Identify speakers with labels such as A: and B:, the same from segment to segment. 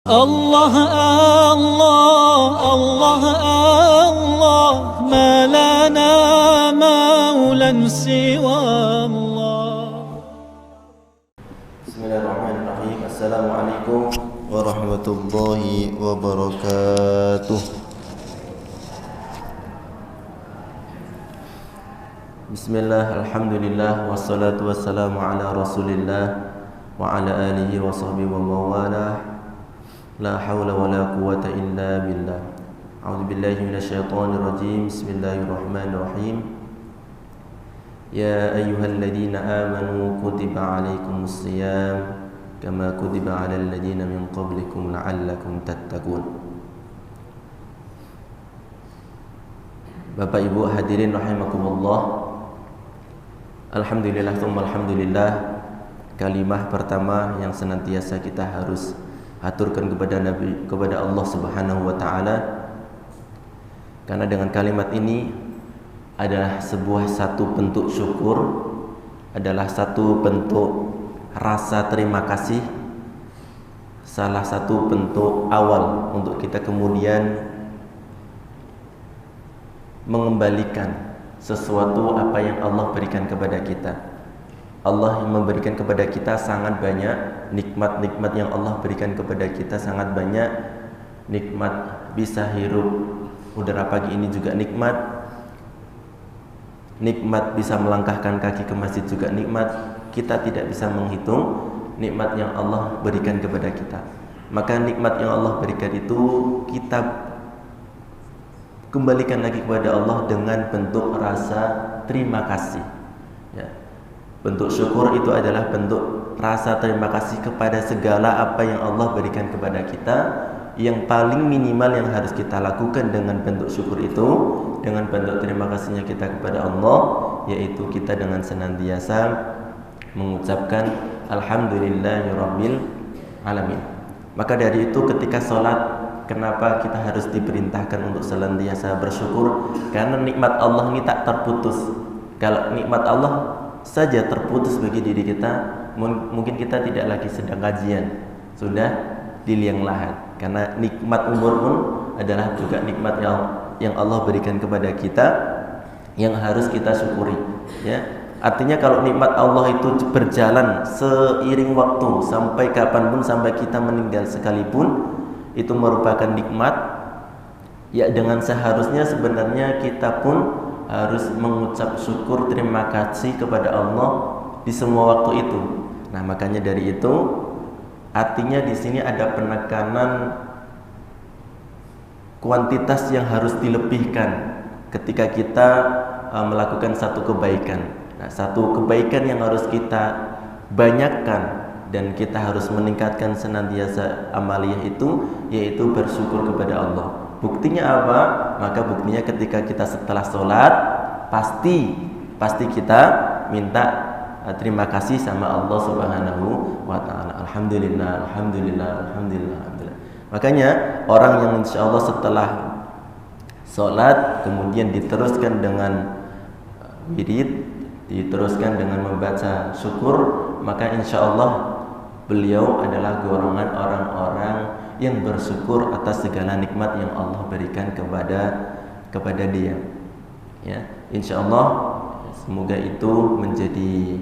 A: الله الله الله الله ما لنا مولى سوى الله.
B: Bismillahirrahmanirrahim. Assalamualaikum warahmatullahi wabarakatuh. Bismillah, alhamdulillah, wassalatu wassalamu ala rasulillah wa ala alihi wa sahbihi wa mawalah. La hawla wa la quwwata illa billah. A'udzu billahi minasyaitonir rajim. Bismillahirrahmanirrahim. Ya ayyuhalladzina amanu kutiba 'alaikumus shiyam kama kutiba 'alal ladzina min qablikum la'allakum tattaqun. Bapak Ibu hadirin rahimakumullah. Alhamdulillah tsumma alhamdulillah. Kalimah pertama yang senantiasa kita harus aturkan kepada Allah Subhanahu wa taala, karena dengan kalimat ini adalah satu bentuk syukur, adalah satu bentuk rasa terima kasih, salah satu bentuk awal untuk kita kemudian mengembalikan sesuatu apa yang Allah berikan kepada kita. Allah memberikan kepada kita sangat banyak nikmat-nikmat yang Allah berikan kepada kita, sangat banyak nikmat. Bisa hirup udara pagi ini juga nikmat, nikmat bisa melangkahkan kaki ke masjid juga nikmat. Kita tidak bisa menghitung nikmat yang Allah berikan kepada kita. Maka nikmat yang Allah berikan itu kita kembalikan lagi kepada Allah dengan bentuk rasa terima kasih, ya. Bentuk syukur itu adalah bentuk rasa terima kasih kepada segala apa yang Allah berikan kepada kita. Yang paling minimal yang harus kita lakukan dengan bentuk syukur itu, dengan bentuk terima kasihnya kita kepada Allah, yaitu kita dengan senantiasa mengucapkan alhamdulillahirabbil alamin. Maka dari itu ketika sholat, kenapa kita harus diperintahkan untuk senantiasa bersyukur? Karena nikmat Allah ini tak terputus. Kalau nikmat Allah saja terputus bagi diri kita, mungkin kita tidak lagi sedang kajian, sudah di liang lahat. Karena nikmat umur pun adalah juga nikmat yang Allah berikan kepada kita, yang harus kita syukuri, ya. Artinya kalau nikmat Allah itu berjalan seiring waktu sampai kapanpun, sampai kita meninggal sekalipun, itu merupakan nikmat, ya. Dengan seharusnya sebenarnya kita pun harus mengucap syukur terima kasih kepada Allah di semua waktu itu. Nah, makanya dari itu artinya di sini ada penekanan kuantitas yang harus dilebihkan ketika kita melakukan satu kebaikan. Nah, satu kebaikan yang harus kita banyakkan dan kita harus meningkatkan senantiasa amaliyah itu, yaitu bersyukur kepada Allah. Buktinya apa? Maka buktinya ketika kita setelah sholat pasti kita minta terima kasih sama Allah Subhanahu wa ta'ala. Alhamdulillah, alhamdulillah, alhamdulillah, alhamdulillah. Makanya orang yang insya Allah setelah sholat kemudian diteruskan dengan wirid, diteruskan dengan membaca syukur, maka insya Allah beliau adalah golongan orang-orang yang bersyukur atas segala nikmat yang Allah berikan kepada dia, ya. Insya Allah semoga itu menjadi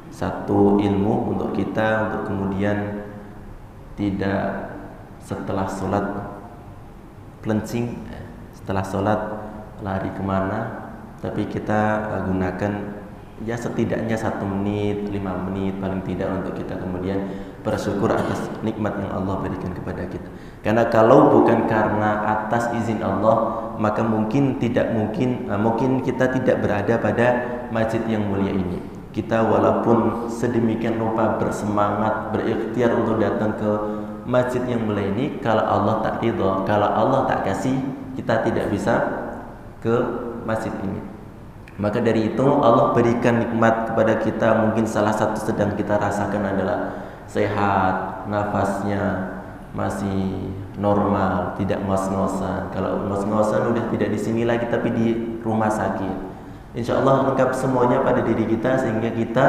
B: satu ilmu untuk kita, untuk kemudian tidak setelah sholat cleansing, setelah sholat lari kemana, tapi kita gunakan ya setidaknya 1 menit, 5 menit paling tidak untuk kita kemudian bersyukur atas nikmat yang Allah berikan kepada kita. Karena kalau bukan karena atas izin Allah, maka mungkin kita tidak berada pada masjid yang mulia ini. Kita walaupun sedemikian rupa bersemangat, berikhtiar untuk datang ke masjid yang mulia ini, kalau Allah tak ridha, kalau Allah tak kasih, kita tidak bisa ke masjid ini. Maka dari itu Allah berikan nikmat kepada kita. Mungkin salah satu sedang kita rasakan adalah sehat, nafasnya masih normal, tidak ngos-ngosan. Kalau ngos-ngosan udah tidak di sini lagi tapi di rumah sakit. Insya Allah lengkap semuanya pada diri kita, sehingga kita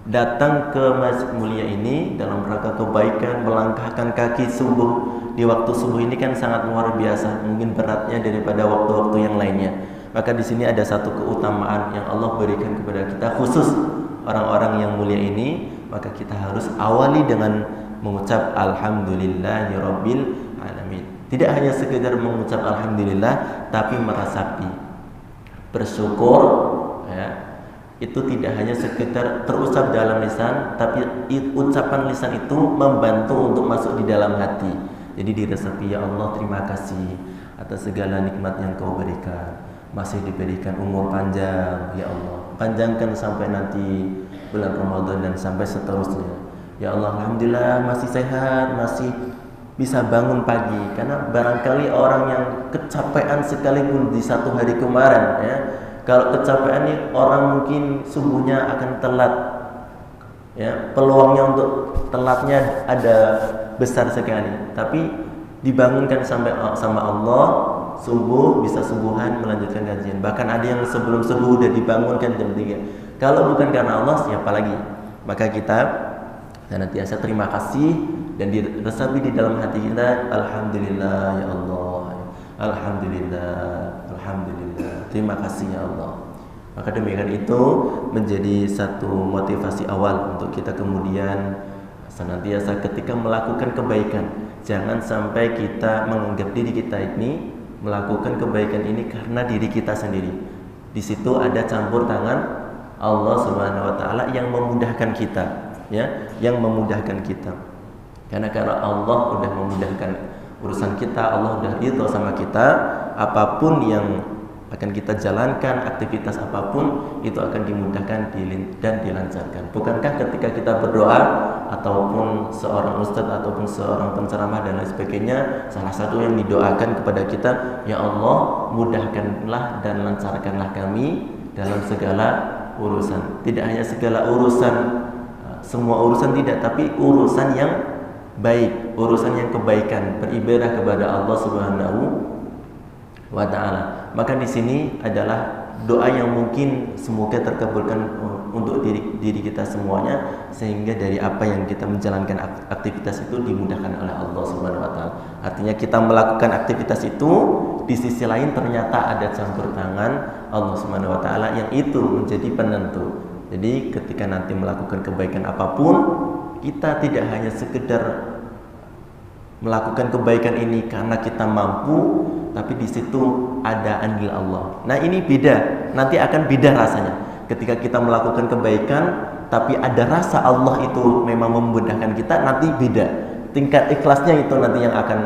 B: datang ke masjid mulia ini dalam rangka kebaikan, melangkahkan kaki subuh di waktu subuh ini kan sangat luar biasa, mungkin beratnya daripada waktu-waktu yang lainnya. Maka di sini ada satu keutamaan yang Allah berikan kepada kita, khusus orang-orang yang mulia ini. Maka kita harus awali dengan mengucap alhamdulillahirabbil alamin. Tidak hanya sekedar mengucap alhamdulillah, tapi meresapi bersyukur, ya. Itu tidak hanya sekedar terucap dalam lisan, tapi ucapan lisan itu membantu untuk masuk di dalam hati. Jadi diresapi, ya Allah terima kasih atas segala nikmat yang Kau berikan. Masih diberikan umur panjang, ya Allah. Panjangkan sampai nanti bulan Ramadan dan sampai seterusnya. Ya Allah, alhamdulillah masih sehat, masih bisa bangun pagi. Karena barangkali orang yang kecapean sekalipun di satu hari kemarin, ya. Kalau kecapean nih, orang mungkin subuhnya akan telat, ya, peluangnya untuk telatnya ada besar sekali. Tapi dibangunkan sampai sama Allah, subuh bisa subuhan melanjutkan kajian. Bahkan ada yang sebelum subuh udah dibangunkan jam 3. Kalau bukan karena Allah, siapa lagi? Maka kita senantiasa terima kasih dan diresapi di dalam hati kita, alhamdulillah ya Allah, alhamdulillah, alhamdulillah, terima kasih ya Allah. Maka demikian itu menjadi satu motivasi awal untuk kita kemudian senantiasa ketika melakukan kebaikan, jangan sampai kita menganggap diri kita ini melakukan kebaikan ini karena diri kita sendiri. Di situ ada campur tangan Allah Subhanahu wa taala yang memudahkan kita, ya, yang memudahkan kita. Karena Allah sudah memudahkan urusan kita, Allah sudah ridho sama kita, apapun yang akan kita jalankan, aktivitas apapun itu akan dimudahkan dan dilancarkan. Bukankah ketika kita berdoa ataupun seorang ustadz ataupun seorang penceramah dan lain sebagainya, salah satu yang didoakan kepada kita, ya Allah mudahkanlah dan lancarkanlah kami dalam segala urusan. Tidak hanya segala urusan, semua urusan tidak, tapi urusan yang baik, urusan yang kebaikan, beribadah kepada Allah Subhanahu wa taala. Maka di sini adalah doa yang mungkin semoga terkabulkan untuk diri kita semuanya, sehingga dari apa yang kita menjalankan aktivitas itu dimudahkan oleh Allah Subhanahu wa taala. Artinya kita melakukan aktivitas itu, di sisi lain ternyata ada campur tangan Allah Subhanahu wa taala yang itu menjadi penentu. Jadi ketika nanti melakukan kebaikan apapun, kita tidak hanya sekedar melakukan kebaikan ini karena kita mampu, tapi di situ ada andil Allah. Nah ini beda, nanti akan beda rasanya. Ketika kita melakukan kebaikan, tapi ada rasa Allah itu memang memudahkan kita, nanti beda. Tingkat ikhlasnya itu nanti yang akan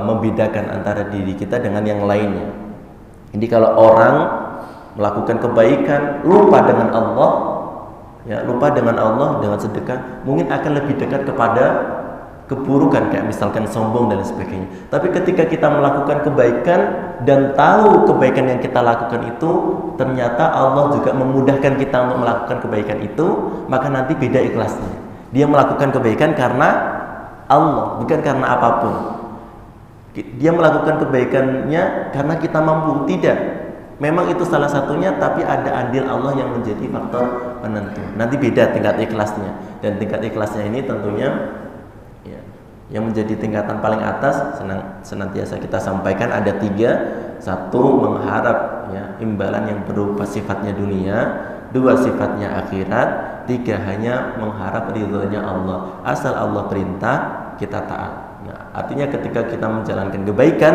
B: membedakan antara diri kita dengan yang lainnya. Jadi kalau orang melakukan kebaikan, lupa dengan Allah, ya, lupa dengan Allah, dengan sedekah, mungkin akan lebih dekat kepada keburukan, kayak misalkan sombong dan sebagainya. Tapi ketika kita melakukan kebaikan dan tahu kebaikan yang kita lakukan itu ternyata Allah juga memudahkan kita untuk melakukan kebaikan itu, maka nanti beda ikhlasnya. Dia melakukan kebaikan karena Allah, bukan karena apapun. Dia melakukan kebaikannya karena kita mampu, tidak. Memang itu salah satunya, tapi ada andil Allah yang menjadi faktor penentu. Nanti beda tingkat ikhlasnya, dan tingkat ikhlasnya ini tentunya yang menjadi tingkatan paling atas senantiasa kita sampaikan ada 3. 1, mengharap, ya, imbalan yang berupa sifatnya dunia. 2, sifatnya akhirat. 3, hanya mengharap ridhonya Allah. Asal Allah perintah, kita taat. Nah, artinya ketika kita menjalankan kebaikan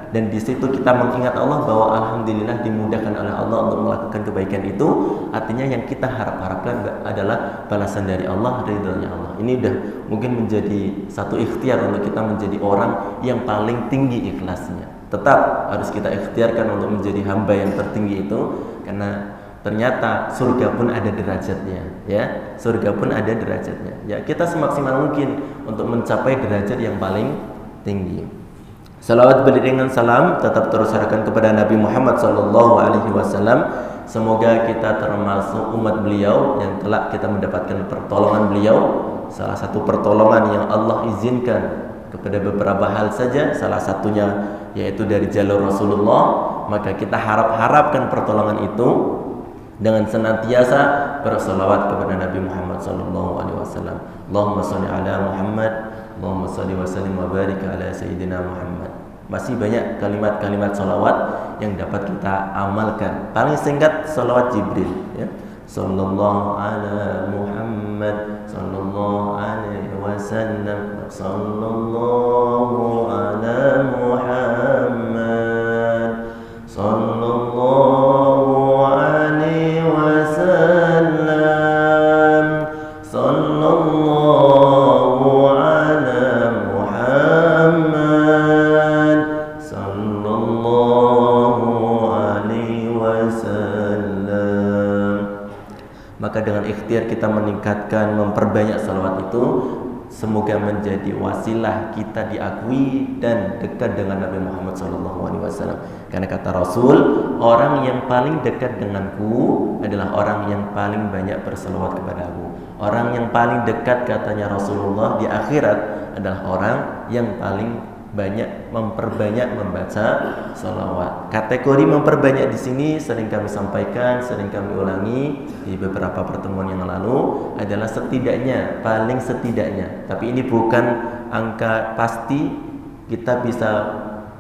B: dan di situ kita mengingat Allah bahwa alhamdulillah dimudahkan oleh Allah untuk melakukan kebaikan itu, artinya yang kita harapkan adalah balasan dari Allah, ridhonya Allah. Ini udah mungkin menjadi satu ikhtiar untuk kita menjadi orang yang paling tinggi ikhlasnya. Tetap harus kita ikhtiarkan untuk menjadi hamba yang tertinggi itu, karena ternyata surga pun ada derajatnya, ya. Surga pun ada derajatnya. Ya, kita semaksimal mungkin untuk mencapai derajat yang paling tinggi. Salawat beriringan salam tetap terusahkan kepada Nabi Muhammad SAW. Semoga kita termasuk umat beliau yang kelak kita mendapatkan pertolongan beliau. Salah satu pertolongan yang Allah izinkan kepada beberapa hal saja, salah satunya yaitu dari jalur Rasulullah. Maka kita harapkan pertolongan itu dengan senantiasa berselawat kepada Nabi Muhammad SAW. Allahumma sholli ala Muhammad, Allahumma sholli wa sallim wa barik ala Sayyidina Muhammad. Masih banyak kalimat-kalimat salawat yang dapat kita amalkan. Paling singkat salawat Jibril, ya. Sallallahu ala Muhammad, sallallahu alaihi wasallam, sallallahu ala Muhammad, sallallahu alaihi wasallam, sallallahu ala Muhammad, sallallahu alaihi wasallam. Maka dengan ikhtiar kita meningkatkan, memperbanyak salawat itu, semoga menjadi wasilah kita diakui dan dekat dengan Nabi Muhammad SAW. Karena kata Rasul, orang yang paling dekat denganku adalah orang yang paling banyak berselawat kepadaku. Orang yang paling dekat, katanya Rasulullah, di akhirat adalah orang yang paling banyak memperbanyak membaca salawat. Kategori memperbanyak di sini sering kami sampaikan, sering kami ulangi di beberapa pertemuan yang lalu adalah setidaknya, paling setidaknya. Tapi ini bukan angka pasti, kita bisa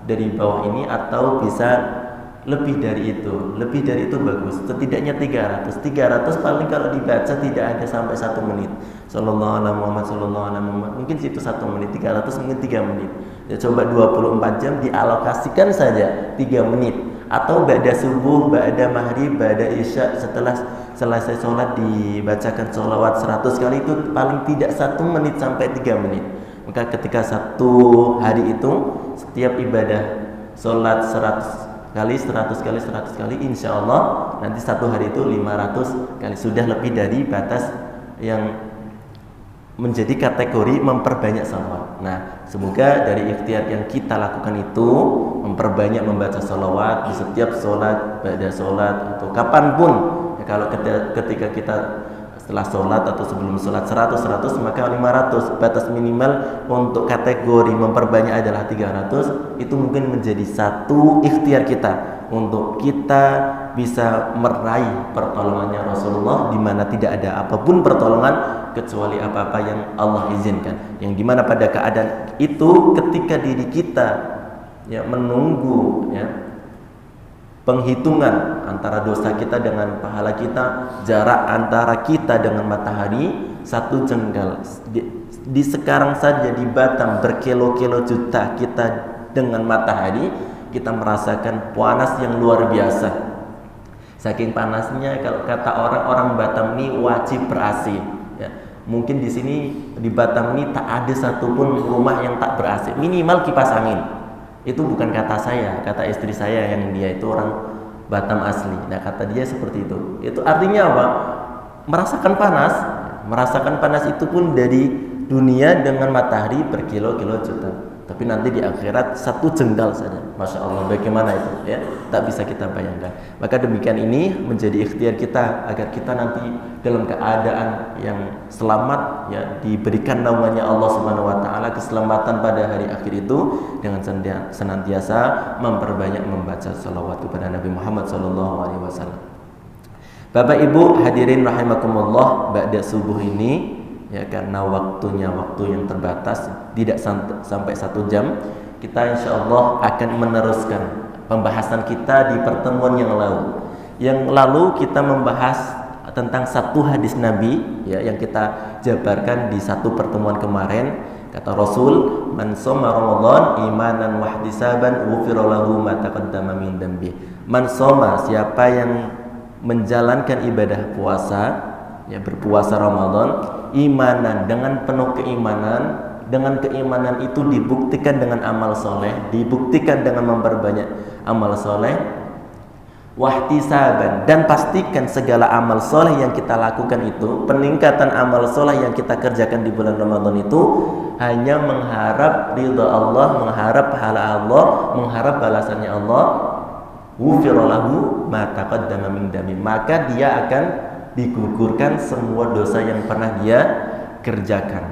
B: dari bawah ini atau bisa lebih dari itu. Lebih dari itu bagus. Setidaknya 300. 300 paling kalau dibaca tidak ada sampai 1 menit. Sallallahu alaihi Muhammad, sallallahu alaihi Muhammad. Mungkin situ 1 menit, 300 mungkin 3 menit. Ya, coba 24 jam dialokasikan saja 3 menit. Atau ba'da subuh, ba'da maghrib, ba'da isya, setelah selesai sholat dibacakan sholawat 100 kali, itu paling tidak 1 menit sampai 3 menit. Maka ketika satu hari itu setiap ibadah sholat 100 kali, insya Allah nanti satu hari itu 500 kali, sudah lebih dari batas yang menjadi kategori memperbanyak salawat. Nah, semoga dari ikhtiar yang kita lakukan itu memperbanyak membaca salawat di setiap sholat, ba'da sholat, atau kapanpun ya, kalau ketika kita setelah sholat atau sebelum sholat 100, maka 500. Batas minimal untuk kategori memperbanyak adalah 300. Itu mungkin menjadi satu ikhtiar kita untuk kita bisa meraih pertolongannya Rasulullah, di mana tidak ada apapun pertolongan kecuali apa-apa yang Allah izinkan. Yang dimana pada keadaan itu ketika diri kita ya menunggu ya penghitungan antara dosa kita dengan pahala kita, jarak antara kita dengan matahari 1 jengkal. Di sekarang saja di Batam berkilo-kilo juta kita dengan matahari, kita merasakan panas yang luar biasa. Saking panasnya, kalau kata orang-orang Batam ini wajib ber-AC. Ya. Mungkin di sini di Batam ini tak ada satupun rumah yang tak ber-AC, minimal kipas angin. Itu bukan kata saya, kata istri saya yang dia itu orang Batam asli. Nah, kata dia seperti itu. Itu artinya apa? Merasakan panas. Merasakan panas itu pun dari dunia dengan matahari berkilo-kilo juta. Tapi nanti di akhirat 1 jengkal saja. Masya Allah, bagaimana itu ya? Tak bisa kita bayangkan. Maka demikian ini menjadi ikhtiar kita agar kita nanti dalam keadaan yang selamat ya, diberikan naungannya Allah Subhanahu wa taala, keselamatan pada hari akhir itu dengan senantiasa memperbanyak membaca salawat kepada Nabi Muhammad SAW. Bapak Ibu hadirin rahimakumullah, ba'da subuh ini ya, karena waktunya waktu yang terbatas, tidak sampai 1 jam, kita insya Allah akan meneruskan pembahasan kita di pertemuan yang lalu. Yang lalu kita membahas tentang 1 hadis Nabi ya, yang kita jabarkan di 1 pertemuan kemarin. Kata Rasul, man shoma Ramadan imanan wa ihtisaban ghufira lahu ma taqaddama min dambi. Man shoma, siapa yang menjalankan ibadah puasa ya, berpuasa Ramadan imanan, dengan penuh keimanan, dengan keimanan itu dibuktikan dengan amal soleh, dibuktikan dengan memperbanyak amal soleh, wahtisaban, dan pastikan segala amal soleh yang kita lakukan itu, peningkatan amal soleh yang kita kerjakan di bulan Ramadan itu hanya mengharap ridha Allah, mengharap pahala Allah, mengharap balasannya Allah. Ghufira lahu ma taqaddama min dami, maka dia akan digugurkan semua dosa yang pernah dia kerjakan,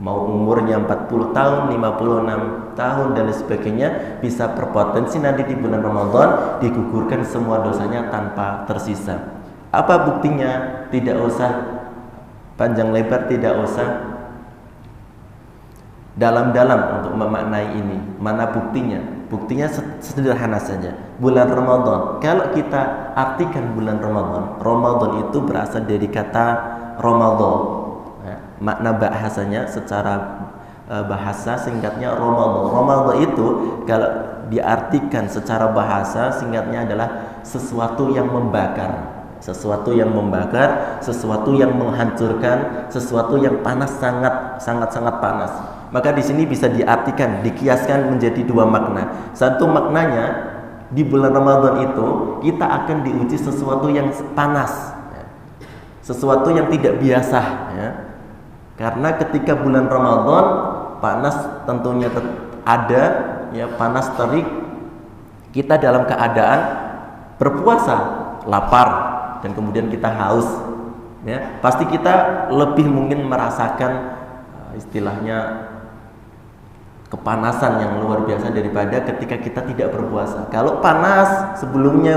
B: mau umurnya 40 tahun, 56 tahun dan sebagainya, bisa berpotensi nanti di bulan Ramadan digugurkan semua dosanya tanpa tersisa. Apa buktinya? Tidak usah panjang lebar, tidak usah dalam-dalam untuk memaknai ini. Mana buktinya? Buktinya sederhana saja. Bulan Ramadan, kalau kita artikan bulan Ramadan, Ramadan itu berasal dari kata Ramadan. Makna bahasanya secara bahasa singkatnya Ramadan. Ramadan itu kalau diartikan secara bahasa singkatnya adalah sesuatu yang membakar. Sesuatu yang membakar, sesuatu yang menghancurkan, sesuatu yang panas, sangat panas. Maka di sini bisa diartikan, dikiaskan menjadi dua makna. Satu maknanya, di bulan Ramadan itu kita akan diuji sesuatu yang panas, sesuatu yang tidak biasa, ya. Karena ketika bulan Ramadan panas tentunya ada, ya, panas terik. Kita dalam keadaan berpuasa, lapar, dan kemudian kita haus, ya. Pasti kita lebih mungkin merasakan istilahnya kepanasan yang luar biasa daripada ketika kita tidak berpuasa. Kalau panas sebelum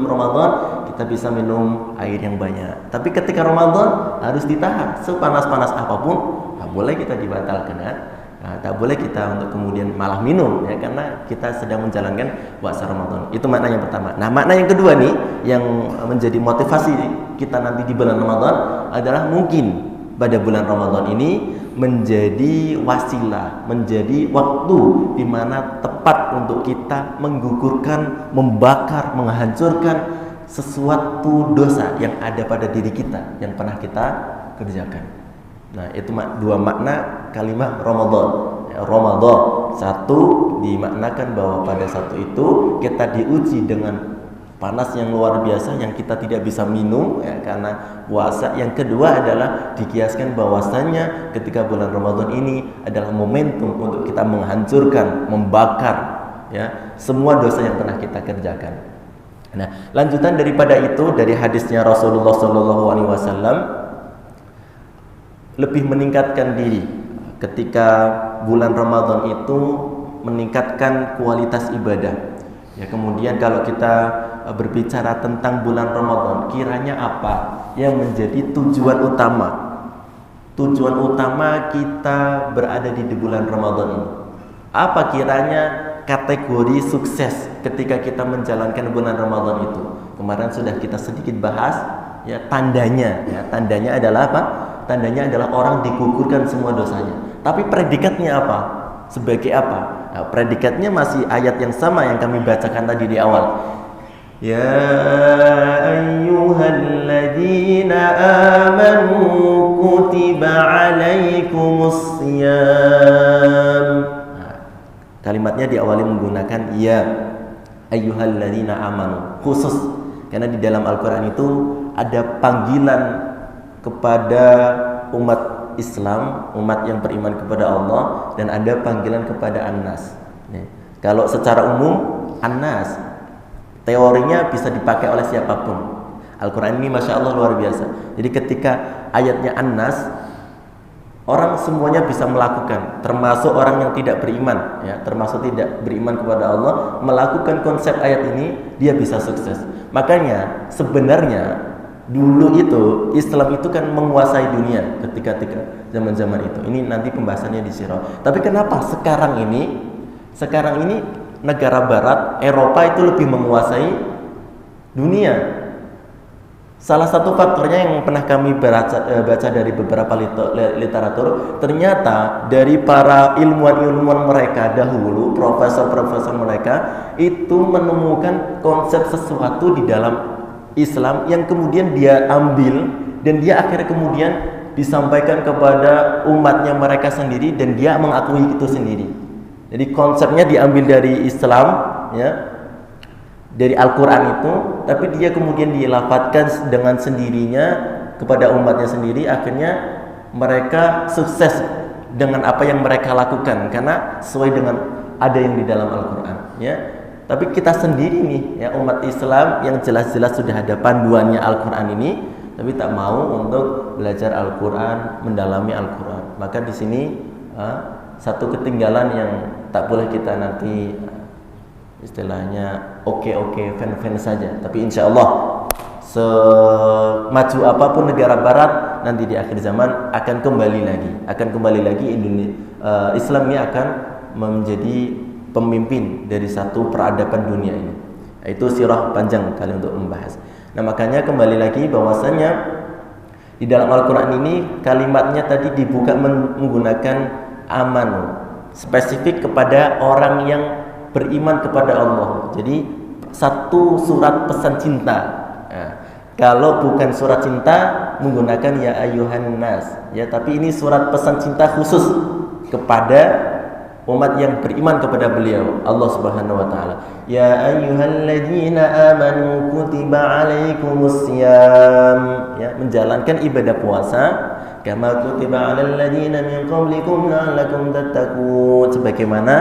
B: Ramadan kita bisa minum air yang banyak. Tapi ketika Ramadan harus ditahan. Sepanas-panas apapun, tak boleh kita dibatalkan, ya. Nah, tak boleh kita untuk kemudian malah minum, ya, karena kita sedang menjalankan puasa Ramadan. Itu makna yang pertama. Nah, makna yang kedua nih yang menjadi motivasi kita nanti di bulan Ramadan adalah mungkin pada bulan Ramadan ini menjadi wasilah, menjadi waktu di mana tepat untuk kita menggugurkan, membakar, menghancurkan sesuatu dosa yang ada pada diri kita yang pernah kita kerjakan. Nah, itu dua makna kalimat Ramadan. Ramadan, satu dimaknakan bahwa pada satu itu kita diuji dengan panas yang luar biasa yang kita tidak bisa minum, ya, karena puasa. Yang kedua adalah dikiaskan bahwasannya ketika bulan Ramadan ini adalah momentum untuk kita menghancurkan, membakar, ya, semua dosa yang pernah kita kerjakan. Nah, lanjutan daripada itu dari hadisnya Rasulullah SAW lebih meningkatkan diri ketika bulan Ramadan itu, meningkatkan kualitas ibadah. Ya, kemudian kalau kita berbicara tentang bulan Ramadan, kiranya apa yang menjadi tujuan utama? Tujuan utama kita berada di bulan Ramadan ini. Apa kiranya kategori sukses ketika kita menjalankan bulan Ramadan itu? Kemarin sudah kita sedikit bahas, ya, tandanya. Ya, tandanya adalah apa? Tandanya adalah orang digugurkan semua dosanya. Tapi predikatnya apa? Sebagai apa? Nah, predikatnya masih ayat yang sama yang kami bacakan tadi di awal. Ya ayyuhalladzina amanu kutiba alaikumus shiyam. Nah, kalimatnya diawali menggunakan ya ayyuhalladzina amanu, khusus karena di dalam Al-Qur'an itu ada panggilan kepada umat Islam, umat yang beriman kepada Allah, dan ada panggilan kepada An-Nas. Kalau secara umum An-Nas teorinya bisa dipakai oleh siapapun. Al-Quran ini Masya Allah luar biasa. Jadi ketika ayatnya An-Nas, orang semuanya bisa melakukan, termasuk orang yang tidak beriman, ya, termasuk tidak beriman kepada Allah, melakukan konsep ayat ini, dia bisa sukses. Makanya sebenarnya dulu itu Islam itu kan menguasai dunia ketika zaman-zaman itu. Ini nanti pembahasannya di Sirah. Tapi kenapa sekarang ini negara barat, Eropa itu lebih menguasai dunia? Salah satu faktornya yang pernah kami baca dari beberapa literatur, ternyata dari para ilmuwan mereka dahulu, profesor-profesor mereka itu menemukan konsep sesuatu di dalam Islam yang kemudian dia ambil dan dia akhirnya kemudian disampaikan kepada umatnya mereka sendiri dan dia mengakui itu sendiri. Jadi konsepnya diambil dari Islam, ya, dari Al-Quran itu, tapi dia kemudian dilafadzkan dengan sendirinya kepada umatnya sendiri. Akhirnya mereka sukses dengan apa yang mereka lakukan karena sesuai dengan ada yang di dalam Al-Quran, ya. Tapi kita sendiri nih, ya, umat Islam yang jelas-jelas sudah ada panduannya Al-Quran ini, tapi tak mau untuk belajar Al-Quran, mendalami Al-Quran. Maka di sini satu ketinggalan yang tak boleh kita nanti istilahnya oke fan saja. Tapi insya Allah semaju apapun negara Barat nanti di akhir zaman akan kembali lagi Islam ini akan menjadi pemimpin dari satu peradaban dunia ini. Itu sirah panjang kali untuk membahas. Nah makanya kembali lagi bahwasanya di dalam Al-Quran ini kalimatnya tadi dibuka menggunakan amanu, spesifik kepada orang yang beriman kepada Allah. Jadi satu surat pesan cinta. Nah, kalau bukan surat cinta menggunakan ya ayyuhan nas, ya, tapi ini surat pesan cinta khusus kepada umat yang beriman kepada beliau Allah Subhanahu wa taala. Ya ayyuhalladzina amanu kutiba alaikumusiyam, ya, menjalankan ibadah puasa kama kutiba alal ladzina min qablikum la'allakum tattaqun, sebagaimana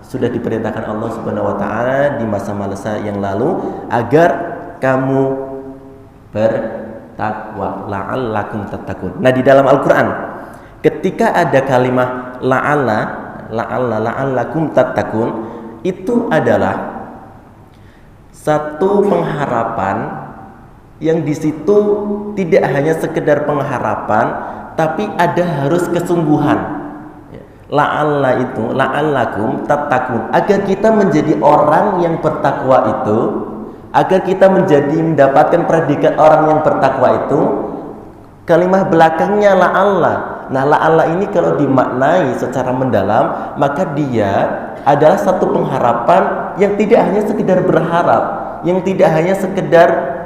B: sudah diperintahkan Allah Subhanahu wa taala di masa-masa yang lalu agar kamu bertakwa, la'allakum tattaqun. Nah, di dalam Al-Qur'an ketika ada kalimat la'allakum tattaqun, itu adalah satu pengharapan yang di situ tidak hanya sekedar pengharapan, tapi ada harus kesungguhan. La'allakum tattaqun, agar kita menjadi orang yang bertakwa itu, agar kita mendapatkan predikat orang yang bertakwa itu, kalimat belakangnya la'alla. Nah, la'alla ini kalau dimaknai secara mendalam, maka dia adalah satu pengharapan yang tidak hanya sekedar berharap, yang tidak hanya sekedar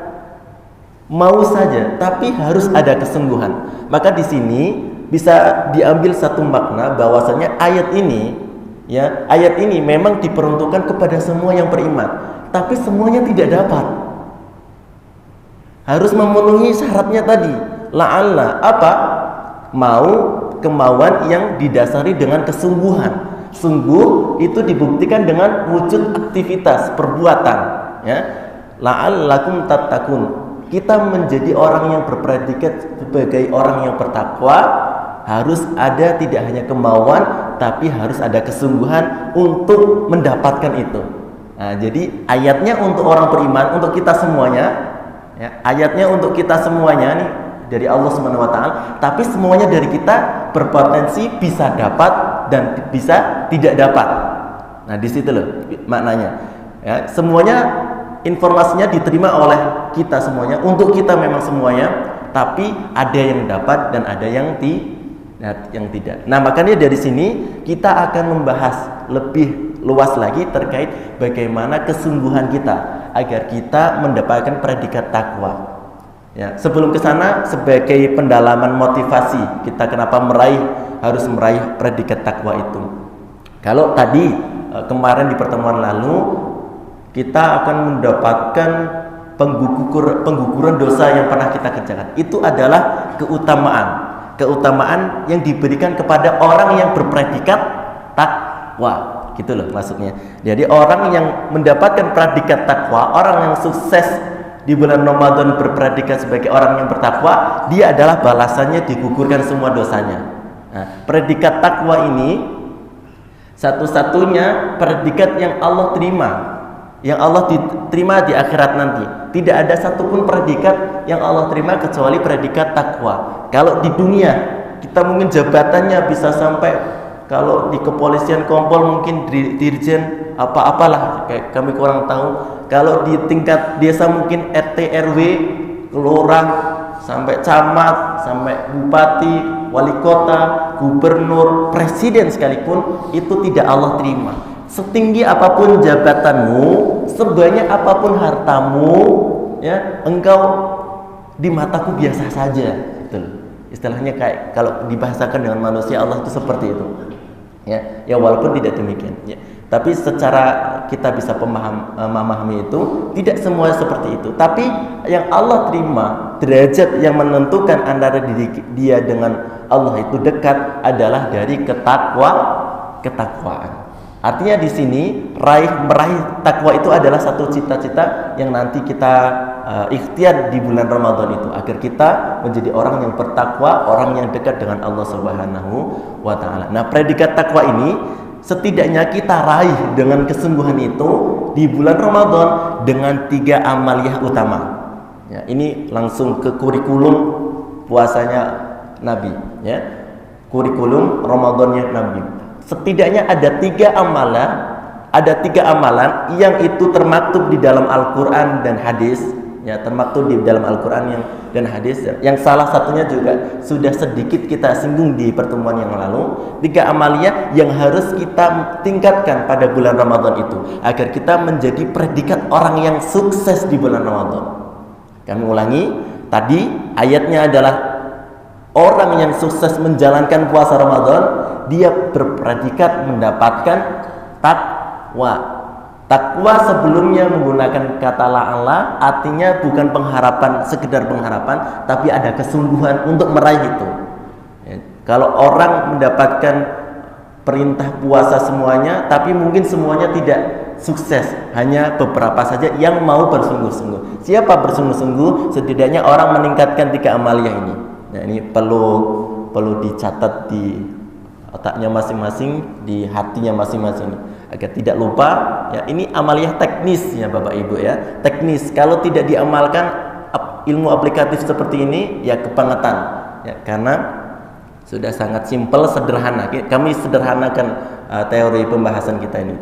B: mau saja, tapi harus ada kesungguhan. Maka di sini bisa diambil satu makna bahwasanya ayat ini memang diperuntukkan kepada semua yang beriman, tapi semuanya tidak dapat. Harus memenuhi syaratnya tadi. La'alla apa? Kemauan yang didasari dengan kesungguhan. Sungguh itu dibuktikan dengan wujud aktivitas perbuatan, ya. La'allakum tattaqun, kita menjadi orang yang berpredikat sebagai orang yang bertakwa harus ada tidak hanya kemauan, tapi harus ada kesungguhan untuk mendapatkan itu. Nah, jadi ayatnya untuk orang beriman, untuk kita semuanya, ya, ayatnya untuk kita semuanya nih dari Allah Subhanahu wa taala, tapi semuanya dari kita berpotensi bisa dapat dan bisa tidak dapat. Nah, di situ loh maknanya. Ya, semuanya informasinya diterima oleh kita semuanya, untuk kita memang semuanya, tapi ada yang dapat dan ada yang tidak. Nah, makanya dari sini kita akan membahas lebih luas lagi terkait bagaimana kesungguhan kita agar kita mendapatkan predikat takwa. Ya, sebelum ke sana sebagai pendalaman motivasi kita kenapa harus meraih predikat takwa itu. Kalau tadi kemarin di pertemuan lalu kita akan mendapatkan pengguguran dosa yang pernah kita kerjakan. Itu adalah keutamaan yang diberikan kepada orang yang berpredikat takwa. Gitu loh maksudnya. Jadi orang yang mendapatkan predikat takwa, orang yang sukses di bulan Ramadan berpredikat sebagai orang yang bertakwa, dia adalah balasannya digugurkan semua dosanya. Nah, predikat takwa ini satu-satunya predikat yang Allah terima, yang Allah diterima di akhirat nanti. Tidak ada satupun predikat yang Allah terima kecuali predikat takwa. Kalau di dunia kita mungkin jabatannya bisa sampai, kalau di kepolisian kompol mungkin dirjen apa-apalah, kayak kami kurang tahu. Kalau di tingkat desa mungkin RT RW, kelurahan, sampai camat, sampai bupati, wali kota, gubernur, presiden sekalipun itu tidak Allah terima. Setinggi apapun jabatanmu, sebanyak apapun hartamu, ya, engkau di mataku biasa saja. Gitu. Istilahnya kayak kalau dibahasakan dengan manusia, Allah itu seperti itu. Ya walaupun tidak demikian. Ya. Tapi secara kita bisa memahami itu tidak semua seperti itu. Tapi yang Allah terima, derajat yang menentukan antara diri dia dengan Allah itu dekat adalah dari ketakwaan. Artinya di sini meraih takwa itu adalah satu cita-cita yang nanti kita ikhtiar di bulan Ramadan itu, agar kita menjadi orang yang bertakwa, orang yang dekat dengan Allah Subhanahu wa taala. Nah, predikat takwa ini setidaknya kita raih dengan kesungguhan itu di bulan Ramadan dengan 3 amaliyah utama. Ya, ini langsung ke kurikulum puasanya Nabi, ya. Kurikulum Ramadannya Nabi. Setidaknya ada 3 amalan yang itu termaktub di dalam Al-Qur'an dan hadis, ya, termaktub di dalam Al-Qur'an dan hadis, yang salah satunya juga sudah sedikit kita singgung di pertemuan yang lalu. 3 amaliyah yang harus kita tingkatkan pada bulan Ramadan itu agar kita menjadi predikat orang yang sukses di bulan Ramadan. Kami ulangi, tadi ayatnya adalah orang yang sukses menjalankan puasa Ramadan, dia berpredikat mendapatkan takwa. Takwa sebelumnya menggunakan kata la'alla, artinya bukan pengharapan, sekedar pengharapan, tapi ada kesungguhan untuk meraih itu. Ya, kalau orang mendapatkan perintah puasa semuanya, tapi mungkin semuanya tidak sukses, hanya beberapa saja yang mau bersungguh-sungguh. Siapa bersungguh-sungguh? Setidaknya orang meningkatkan 3 amaliyah ini. Nah, ini perlu dicatat di otaknya masing-masing, di hatinya masing-masing, agar tidak lupa. Ya, ini amaliyah teknis ya Bapak Ibu, ya, teknis. Kalau tidak diamalkan ilmu aplikatif seperti ini, ya kebangetan, ya, karena sudah sangat simpel, sederhana. Kami sederhanakan teori pembahasan kita ini.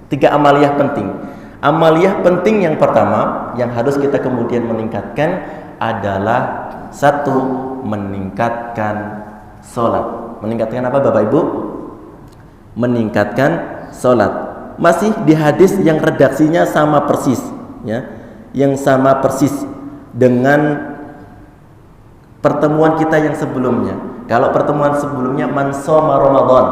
B: 3 amaliyah penting. Amaliyah penting yang pertama yang harus kita kemudian meningkatkan adalah 1, meningkatkan sholat. Meningkatkan apa Bapak Ibu? Meningkatkan sholat. Masih di hadis yang redaksinya sama persis, ya, yang sama persis dengan pertemuan kita yang sebelumnya. Kalau pertemuan sebelumnya man shoma Ramadan,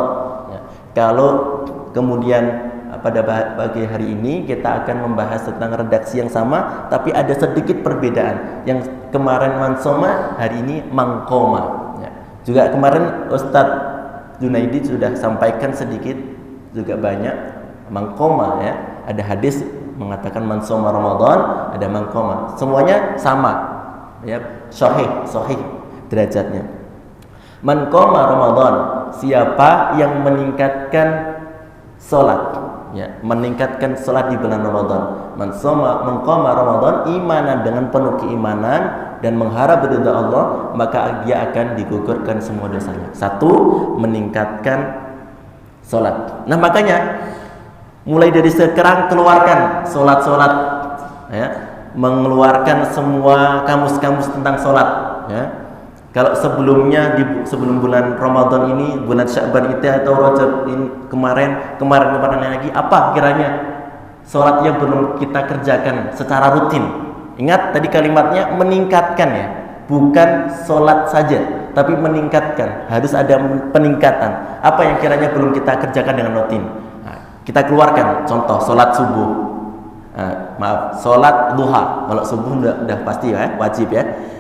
B: ya. Kalau kemudian pada pagi hari ini kita akan membahas tentang redaksi yang sama, tapi ada sedikit perbedaan. Yang kemarin man shoma, hari ini mangkoma. Ya. Juga kemarin Ustadz Junaidi sudah sampaikan sedikit, juga banyak mangkoma, ya. Ada hadis mengatakan man shoma Ramadan, ada mangkoma. Semuanya sama, ya, sahih derajatnya. Man qoma Ramadan, siapa yang meningkatkan salat, ya, meningkatkan salat di bulan Ramadan. Man qoma Ramadan imanan, dengan penuh keimanan dan mengharap ridha Allah, maka dia akan digugurkan semua dosanya. 1, meningkatkan salat. Nah, makanya mulai dari sekarang keluarkan salat-salat, ya, mengeluarkan semua kamus-kamus tentang salat, ya. Kalau sebelumnya sebelum bulan Ramadan ini, bulan Sya'ban itu atau Rajab ini, kemarin lagi, apa kiranya salat yang belum kita kerjakan secara rutin? Ingat tadi kalimatnya meningkatkan, ya, bukan salat saja, tapi meningkatkan. Harus ada peningkatan. Apa yang kiranya belum kita kerjakan dengan rutin? Nah, kita keluarkan contoh salat subuh. Salat duha. Kalau subuh udah pasti, ya, wajib, ya.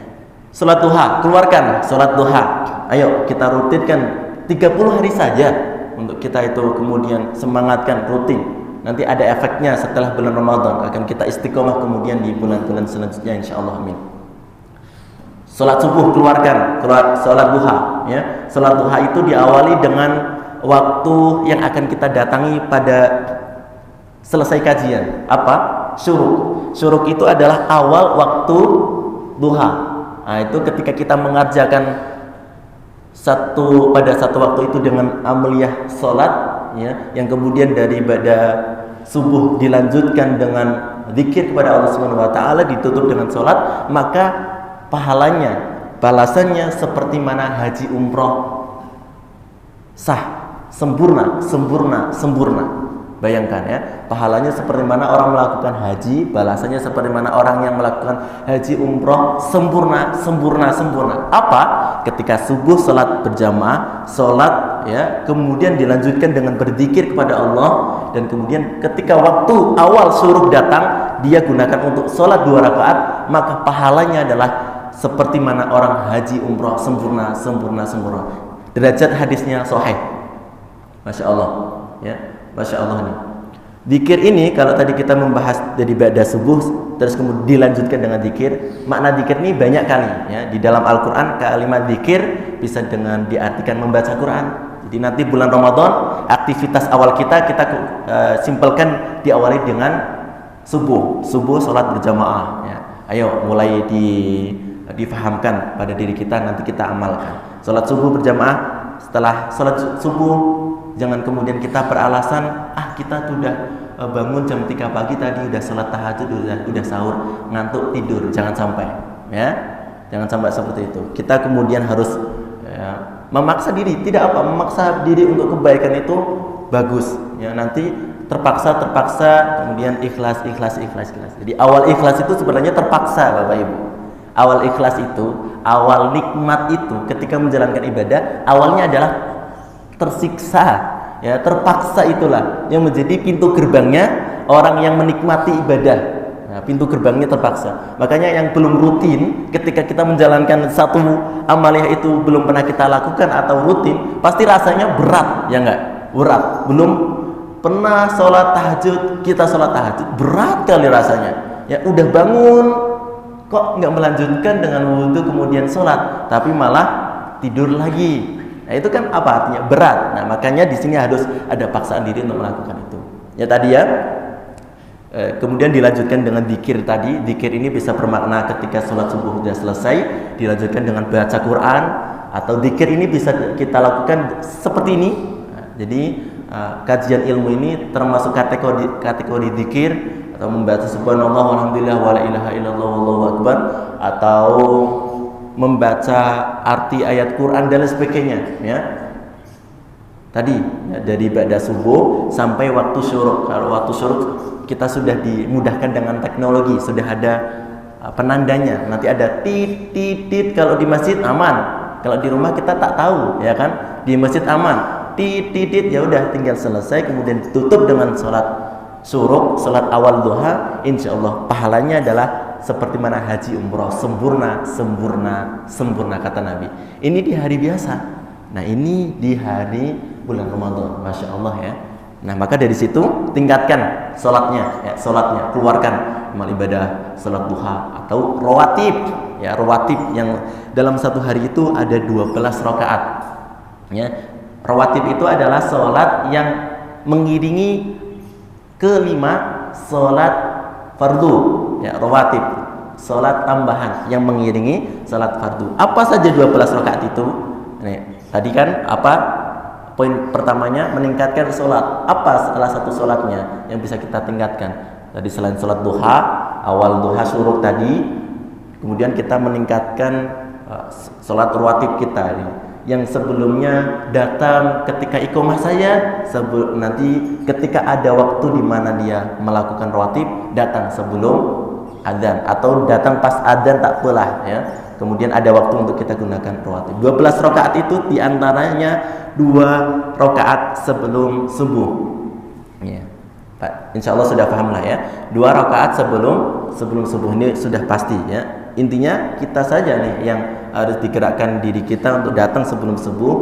B: Salat duha, keluarkan salat duha. Ayo kita rutinkan 30 hari saja untuk kita itu kemudian semangatkan rutin. Nanti ada efeknya setelah bulan Ramadan, akan kita istiqomah kemudian di bulan-bulan selanjutnya insyaallah, amin. Salat subuh keluarkan, salat duha, ya. Salat duha itu diawali dengan waktu yang akan kita datangi pada selesai kajian. Apa? Syuruk. Syuruk itu adalah awal waktu duha. Nah, itu ketika kita mengerjakan pada satu waktu itu dengan amaliyah salat, ya, yang kemudian daripada subuh dilanjutkan dengan zikir kepada Allah Subhanahu wa taala, ditutup dengan salat, maka pahalanya, balasannya seperti mana haji umroh sah, sempurna. Bayangkan, ya, pahalanya seperti mana orang melakukan haji, balasannya seperti mana orang yang melakukan haji umroh sempurna. Apa? Ketika subuh salat berjamaah, salat, ya, kemudian dilanjutkan dengan berzikir kepada Allah, dan kemudian ketika waktu awal syuruk datang, dia gunakan untuk salat 2 rakaat, maka pahalanya adalah seperti mana orang haji umroh sempurna. Derajat hadisnya sahih. Masya Allah, ya. Masya Allah nih. Zikir ini kalau tadi kita membahas dari ba'da subuh terus kemudian dilanjutkan dengan zikir, makna zikir ini banyak kali ya. Di dalam Al-Qur'an kalimat zikir bisa dengan diartikan membaca Quran. Jadi nanti bulan Ramadan aktivitas awal kita simpelkan diawali dengan subuh salat berjamaah ya. Ayo mulai difahamkan pada diri kita, nanti kita amalkan. Salat subuh berjamaah, setelah salat subuh jangan kemudian kita beralasan kita sudah bangun jam 3 pagi tadi, udah salat tahajud, udah sahur, ngantuk tidur. Jangan sampai ya. Jangan sampai seperti itu. Kita kemudian harus memaksa diri, tidak apa, memaksa diri untuk kebaikan itu bagus ya. Nanti terpaksa kemudian ikhlas. Jadi awal ikhlas itu sebenarnya terpaksa Bapak Ibu. Awal ikhlas itu, awal nikmat itu ketika menjalankan ibadah awalnya adalah tersiksa ya, terpaksa. Itulah yang menjadi pintu gerbangnya orang yang menikmati ibadah. Nah, pintu gerbangnya terpaksa. Makanya yang belum rutin ketika kita menjalankan satu amaliah itu belum pernah kita lakukan atau rutin, pasti rasanya berat ya enggak? Berat. Belum pernah sholat tahajud, kita sholat tahajud berat kali rasanya ya. Udah bangun kok nggak melanjutkan dengan wudhu kemudian sholat, tapi malah tidur lagi. Nah itu kan apa artinya? Berat. Nah makanya di sini harus ada paksaan diri untuk melakukan itu. Ya tadi ya. Kemudian dilanjutkan dengan zikir tadi. Zikir ini bisa bermakna ketika sholat subuh sudah selesai, dilanjutkan dengan baca Quran, atau zikir ini bisa kita lakukan seperti ini. Nah, jadi kajian ilmu ini termasuk kategori zikir, atau membaca subhanallah walhamdulillah wala ilaha illallah wallahu akbar, atau membaca arti ayat Quran dan sebagainya ya. Tadi ya, dari ba'da subuh sampai waktu syuruk. Kalau waktu syuruk kita sudah dimudahkan dengan teknologi, sudah ada penandanya. Nanti ada tit kalau di masjid aman. Kalau di rumah kita tak tahu ya kan. Di masjid aman. Tit ya udah tinggal selesai, kemudian ditutup dengan sholat syuruk, sholat awal duha. Insyaallah pahalanya adalah seperti mana haji umroh, sempurna kata Nabi. Ini di hari biasa. Nah ini di hari bulan Ramadan, Masya Allah ya. Nah maka dari situ tingkatkan sholatnya, keluarkan amal ibadah sholat duha atau rawatib ya. Rawatib yang dalam satu hari itu ada 12 rakaat ya. Rawatib itu adalah sholat yang mengiringi kelima sholat fardu ya. Rawatib sholat tambahan yang mengiringi sholat fardu. Apa saja 12 rakaat itu? Nih, tadi kan apa poin pertamanya? Meningkatkan sholat. Apa salah satu sholatnya yang bisa kita tingkatkan? Tadi selain sholat duha, awal duha syuruk tadi, kemudian kita meningkatkan sholat rawatib kita ini. Yang sebelumnya datang ketika iqamah saya, nanti ketika ada waktu di mana dia melakukan rawatib, datang sebelum adzan atau datang pas adzan tak apalah ya. Kemudian ada waktu untuk kita gunakan rawatib. 12 rakaat itu diantaranya 2 rakaat sebelum subuh. Ya. Pak, insya Allah sudah paham lah ya. 2 rakaat sebelum subuh ini sudah pasti ya. Intinya kita saja nih yang harus digerakkan diri kita untuk datang sebelum subuh,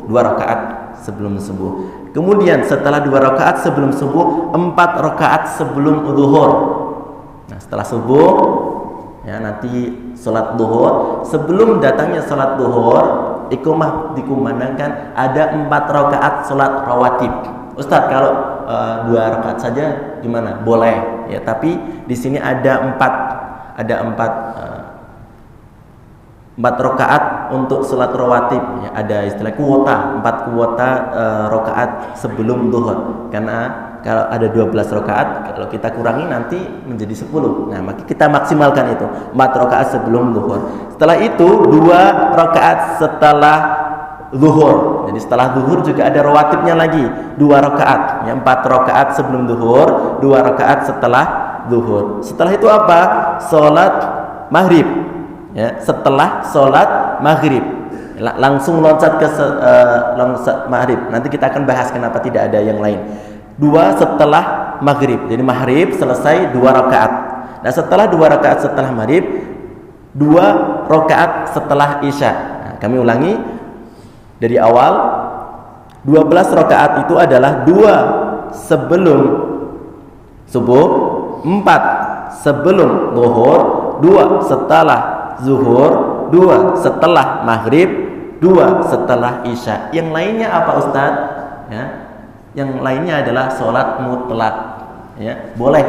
B: 2 rakaat sebelum subuh. Kemudian setelah 2 rakaat sebelum subuh, 4 rakaat sebelum zuhur. Nah, setelah subuh ya nanti salat zuhur. Sebelum datangnya salat zuhur, iqamah dikumandangkan ada 4 rakaat salat rawatib. Ustaz, kalau 2 rakaat saja gimana? Boleh ya, tapi di sini ada 4 rakaat untuk salat rawatib ya. Ada istilah kuota, 4 kuota rakaat sebelum zuhur. Karena kalau ada 12 rakaat, kalau kita kurangi nanti menjadi 10. Nah, maka kita maksimalkan itu 4 rakaat sebelum zuhur. Setelah itu 2 rakaat setelah zuhur. Jadi setelah zuhur juga ada rawatibnya lagi, 2 rakaat. Ya, 4 rakaat sebelum zuhur, 2 rakaat setelah zuhur. Setelah itu apa? Salat maghrib. Ya, setelah salat maghrib langsung loncat ke maghrib. Nanti kita akan bahas kenapa tidak ada yang lain. 2 setelah maghrib. Jadi maghrib selesai 2 rakaat. Nah setelah 2 rakaat setelah maghrib, 2 rakaat setelah isya. Nah, kami ulangi dari awal. 12 rakaat itu adalah 2 sebelum subuh, 4 sebelum zuhur, 2 setelah zuhur, 2 setelah maghrib, 2 setelah isya. Yang lainnya apa Ustaz? Ya. Yang lainnya adalah sholat mutlak. Ya, boleh.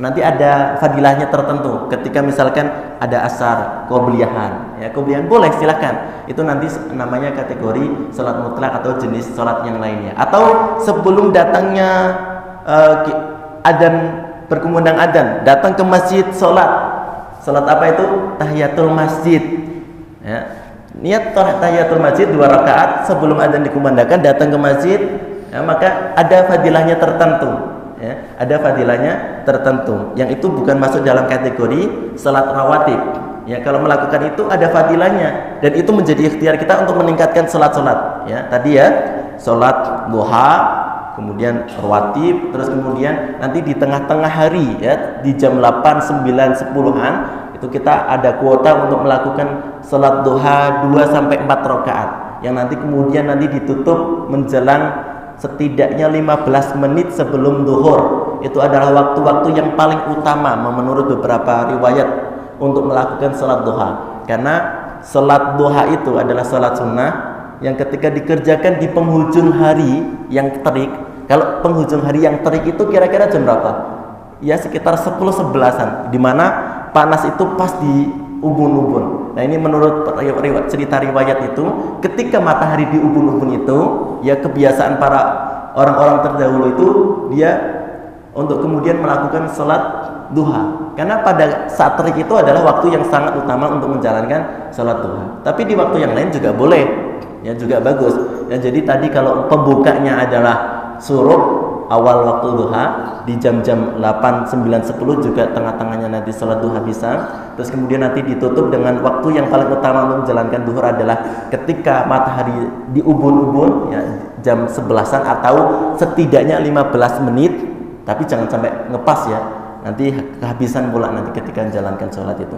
B: Nanti ada fadilahnya tertentu. Ketika misalkan ada asar, qobliyahan, ya qobliyahan boleh silakan. Itu nanti namanya kategori sholat mutlak atau jenis sholat yang lainnya. Atau sebelum datangnya adzan, berkumandang adzan, datang ke masjid sholat. Sholat apa itu? Tahiyatul masjid. Ya. Niat tahiyatul masjid 2 rakaat sebelum adzan dikumandangkan, datang ke masjid. Ya, maka ada fadilahnya tertentu, ya, ada fadilahnya tertentu yang itu bukan masuk dalam kategori salat rawatib. Ya, kalau melakukan itu ada fadilahnya dan itu menjadi ikhtiar kita untuk meningkatkan salat-salat. Ya, tadi ya salat duha, kemudian rawatib, terus kemudian nanti di tengah-tengah hari ya di jam 8, 9, 10-an itu kita ada kuota untuk melakukan salat duha 2 sampai 4 rakaat yang nanti kemudian ditutup menjelang setidaknya 15 menit sebelum zuhur. Itu adalah waktu-waktu yang paling utama menurut beberapa riwayat untuk melakukan salat duha. Karena salat duha itu adalah salat sunnah yang ketika dikerjakan di penghujung hari yang terik. Kalau penghujung hari yang terik itu kira-kira jam berapa? Ya sekitar 10-11an, di mana panas itu pas di ubun-ubun. Nah ini menurut cerita riwayat itu, ketika matahari di ubun-ubun itu, ya kebiasaan para orang-orang terdahulu itu dia untuk kemudian melakukan salat duha. Karena pada saat terik itu adalah waktu yang sangat utama untuk menjalankan salat duha. Tapi di waktu yang lain juga boleh, ya juga bagus. Ya jadi tadi kalau pembukanya adalah suruh awal waktu duha di jam-jam 8, 9, 10 juga tengah-tengahnya nanti salat duha bisa. Terus kemudian nanti ditutup dengan waktu yang paling utama untuk menjalankan duhur adalah ketika matahari di ubun-ubun ya jam 11-an atau setidaknya 15 menit, tapi jangan sampai ngepas ya. Nanti kehabisan pula nanti ketika menjalankan sholat itu.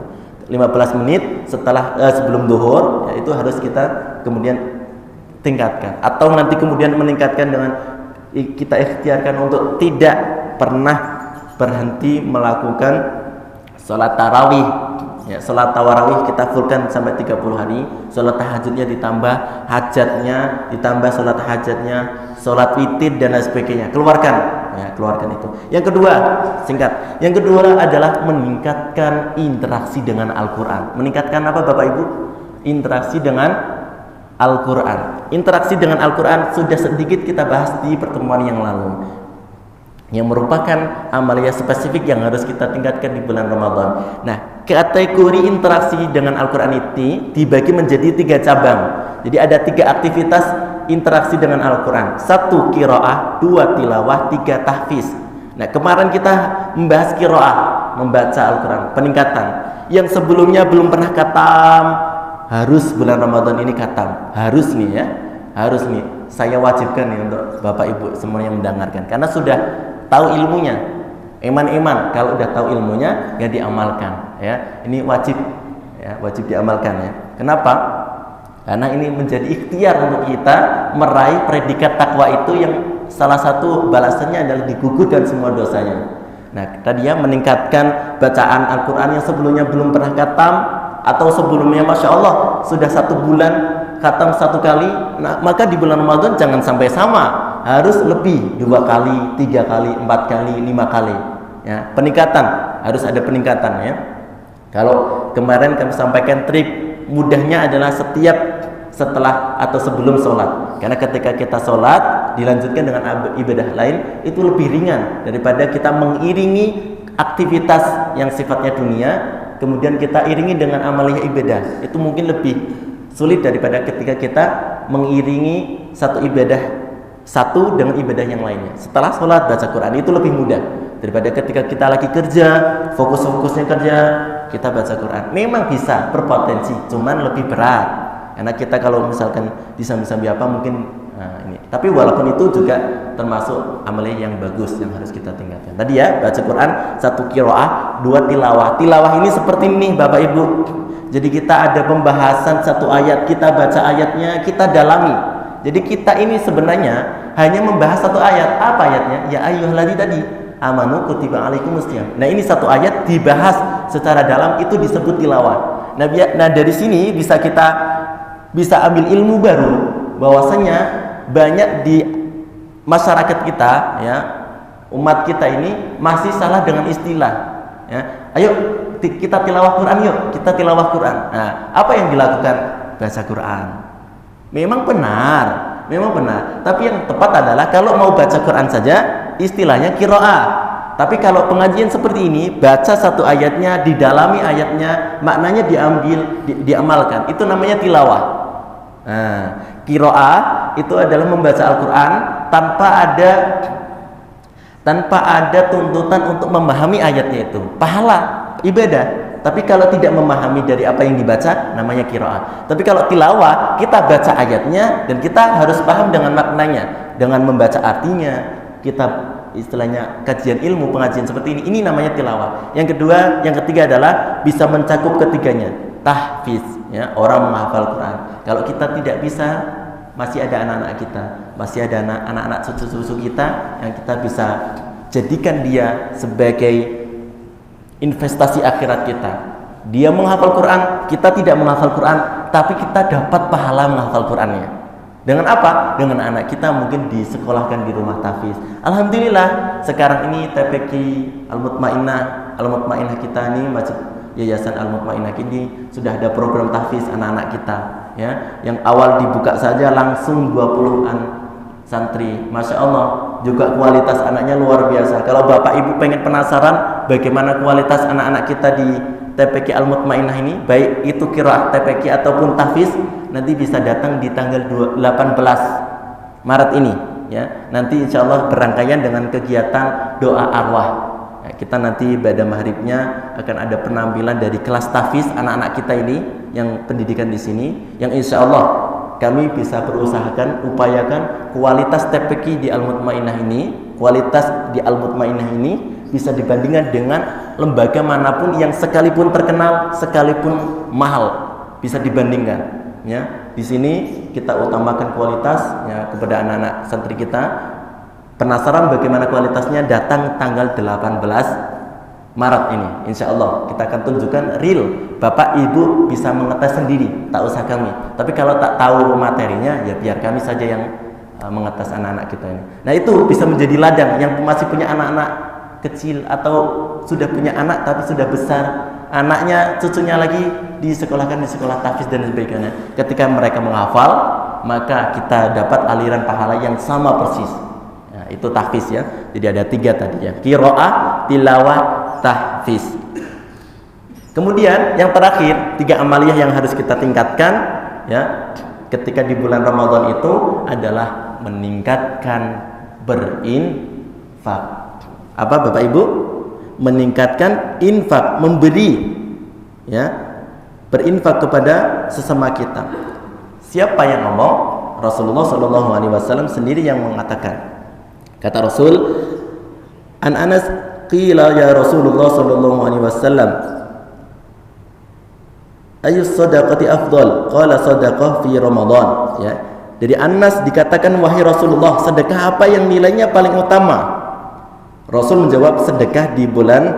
B: 15 menit setelah sebelum duhur ya itu harus kita kemudian tingkatkan atau nanti kemudian meningkatkan dengan kita ikhtiarkan untuk tidak pernah berhenti melakukan sholat tarawih. Ya, sholat tarawih kita fullkan sampai 30 hari. Sholat tahajudnya ditambah, hajatnya ditambah, sholat hajatnya, sholat witir dan lain sebagainya. Keluarkan, ya, keluarkan itu. Yang kedua, singkat. Yang kedua adalah meningkatkan interaksi dengan Al-Quran. Meningkatkan apa Bapak Ibu? Interaksi dengan Al-Quran. Interaksi dengan Al-Quran sudah sedikit kita bahas di pertemuan yang lalu, yang merupakan amalia spesifik yang harus kita tingkatkan di bulan Ramadan. Nah, kategori interaksi dengan Al-Quran itu dibagi menjadi 3 cabang. Jadi ada 3 aktivitas interaksi dengan Al-Quran. 1 qiraah, 2 tilawah, 3 tahfiz. Nah, kemarin kita membahas qiraah, membaca Al-Quran, peningkatan. Yang sebelumnya belum pernah khatam, harus bulan Ramadan ini khatam. Harus nih ya, harus nih. Saya wajibkan nih untuk Bapak Ibu semua yang mendengarkan, karena sudah tahu ilmunya. Eman-eman kalau udah tahu ilmunya ya diamalkan ya. Ini wajib ya, wajib diamalkan ya. Kenapa? Karena ini menjadi ikhtiar untuk kita meraih predikat takwa itu yang salah satu balasannya adalah digugurkan semua dosanya. Nah, tadi ya meningkatkan bacaan Al-Quran yang sebelumnya belum pernah khatam atau sebelumnya Masya Allah sudah 1 bulan khatam 1 kali. Nah, maka di bulan Ramadan jangan sampai sama, harus lebih, 2 kali, 3 kali, 4 kali, 5 kali ya. Peningkatan, harus ada peningkatan ya. Kalau kemarin kami sampaikan trik mudahnya adalah setelah atau sebelum sholat, karena ketika kita sholat dilanjutkan dengan ibadah lain itu lebih ringan daripada kita mengiringi aktivitas yang sifatnya dunia kemudian kita iringi dengan amalia ibadah. Itu mungkin lebih sulit daripada ketika kita mengiringi satu ibadah satu dengan ibadah yang lainnya. Setelah sholat baca Quran itu lebih mudah daripada ketika kita lagi kerja, fokus-fokusnya kerja, kita baca Quran. Memang bisa berpotensi, cuman lebih berat. Karena kita kalau misalkan disambi-sambi apa mungkin ini. Tapi walaupun itu juga termasuk amalia yang bagus yang harus kita tingkatkan. Tadi ya baca Quran 1 qiraah, 2 tilawah. Tilawah ini seperti ini Bapak Ibu. Jadi kita ada pembahasan 1 ayat, kita baca ayatnya, kita dalami. Jadi kita ini sebenarnya hanya membahas satu ayat. Apa ayatnya? Ya ayyuhalladzina tadi amanu kutiba alaikumusiyam. Nah, ini satu ayat dibahas secara dalam, itu disebut tilawah. Nah, dari sini bisa ambil ilmu baru bahwasanya banyak di masyarakat kita, ya, umat kita ini masih salah dengan istilah, ya. Ayo kita tilawah Quran, yuk kita tilawah Quran. Nah, apa yang dilakukan? Baca Quran. Memang benar, tapi yang tepat adalah kalau mau baca Quran saja istilahnya qiraah. Tapi kalau pengajian seperti ini, baca satu ayatnya, didalami ayatnya, maknanya diambil, diamalkan, itu namanya tilawah. Nah, qiraah itu adalah membaca Al-Quran tanpa ada tuntutan untuk memahami ayatnya, itu pahala, ibadah. Tapi kalau tidak memahami dari apa yang dibaca, namanya qiraah. Tapi kalau tilawah, kita baca ayatnya dan kita harus paham dengan maknanya, dengan membaca artinya. Kita istilahnya kajian ilmu, pengajian seperti ini namanya tilawah. Yang ketiga adalah bisa mencakup ketiganya, tahfiz, ya, orang menghafal Quran. Kalau kita tidak bisa, masih ada anak-anak kita, masih ada anak-anak cucu-cucu kita yang kita bisa jadikan dia sebagai investasi akhirat kita. Dia menghafal Quran, kita tidak menghafal Quran, tapi kita dapat pahala menghafal Qurannya. Dengan apa? Dengan anak kita mungkin disekolahkan di rumah tahfiz. Alhamdulillah, sekarang ini TPQ Al-Mutmainnah kita ini, Masjid Yayasan Al-Mutmainnah ini sudah ada program tahfiz anak-anak kita, ya. Yang awal dibuka saja langsung 20-an santri. Masya Allah, juga kualitas anaknya luar biasa. Kalau Bapak Ibu pengen penasaran bagaimana kualitas anak-anak kita di TPQ Al-Mutmainnah ini, baik itu qiraah TPQ ataupun tahfiz, nanti bisa datang di tanggal 18 Maret ini, ya. Nanti insya Allah berangkaian dengan kegiatan doa arwah, ya. Kita nanti pada maghribnya akan ada penampilan dari kelas tahfiz anak-anak kita ini yang pendidikan di sini, yang insya Allah kami bisa upayakan kualitas TPQ di Al-Mutmainnah ini bisa dibandingkan dengan lembaga manapun yang sekalipun terkenal, sekalipun mahal, bisa dibandingkan, ya. Di sini kita utamakan kualitas, ya, kepada anak-anak santri kita. Penasaran bagaimana kualitasnya? Datang tanggal 18 Maret ini, insya Allah kita akan tunjukkan real. Bapak Ibu bisa mengetes sendiri, tak usah kami. Tapi kalau tak tahu materinya, ya biar kami saja yang mengetes anak-anak kita ini. Nah, itu bisa menjadi ladang yang masih punya anak-anak kecil atau sudah punya anak tapi sudah besar, anaknya, cucunya lagi disekolahkan di sekolah tahfiz dan sebagainya. Ketika mereka menghafal, maka kita dapat aliran pahala yang sama persis. Nah, itu tahfiz, ya. Jadi ada 3 tadi, ya. Qiraah, tilawah, tahfiz. Kemudian yang terakhir, 3 amaliyah yang harus kita tingkatkan, ya, ketika di bulan Ramadan itu adalah meningkatkan berinfak. Apa Bapak Ibu? Meningkatkan infak, memberi, ya, berinfak kepada sesama kita. Siapa yang ngomong? Rasulullah SAW sendiri yang mengatakan. Kata Rasul, An Anas qila ya Rasulullah SAW, ayyus sadaqati afdal? Qala sadaqah fi Ramadan, ya. Dari Anas dikatakan, wahai Rasulullah, sedekah apa yang nilainya paling utama? Rasul menjawab, sedekah di bulan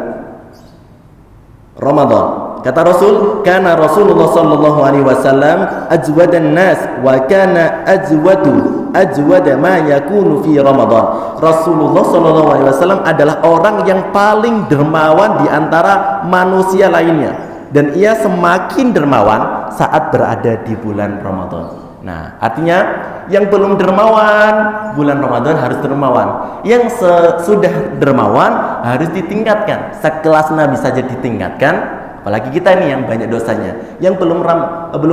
B: Ramadan. Kata Rasul, kana Rasulullah sallallahu alaihi wasallam ajwadan nas wa kana ajwada ma yakunu fi Ramadan. Rasulullah sallallahu alaihi wasallam adalah orang yang paling dermawan di antara manusia lainnya, dan ia semakin dermawan saat berada di bulan Ramadan. Nah, artinya yang belum dermawan, bulan Ramadan harus dermawan. Yang sudah dermawan harus ditingkatkan. Sekelas Nabi saja ditingkatkan, apalagi kita ini yang banyak dosanya. Yang belum